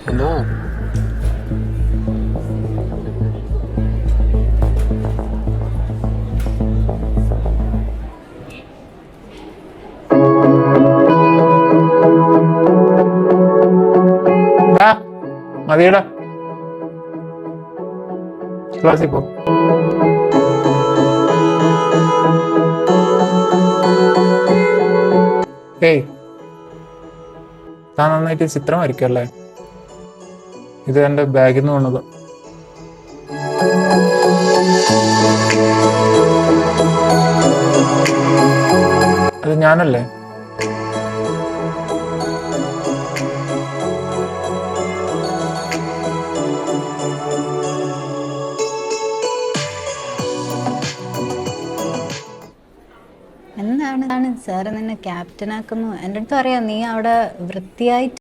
Hello. മതിയടാ, ക്ലാസ്സിൽ പോ. ഏയ്, താൻ നന്നായിട്ട് ചിത്രം വരയ്ക്കല്ലേ? ഇത് എൻ്റെ ബാഗിൽ നിന്ന് വന്നത്. അത് ഞാനല്ലേ? എന്താണ് സാറ് നിന്നെ ക്യാപ്റ്റനാക്കുന്നു? എൻ്റെ അടുത്ത് പറയാം, നീ അവിടെ വൃത്തിയായിട്ട്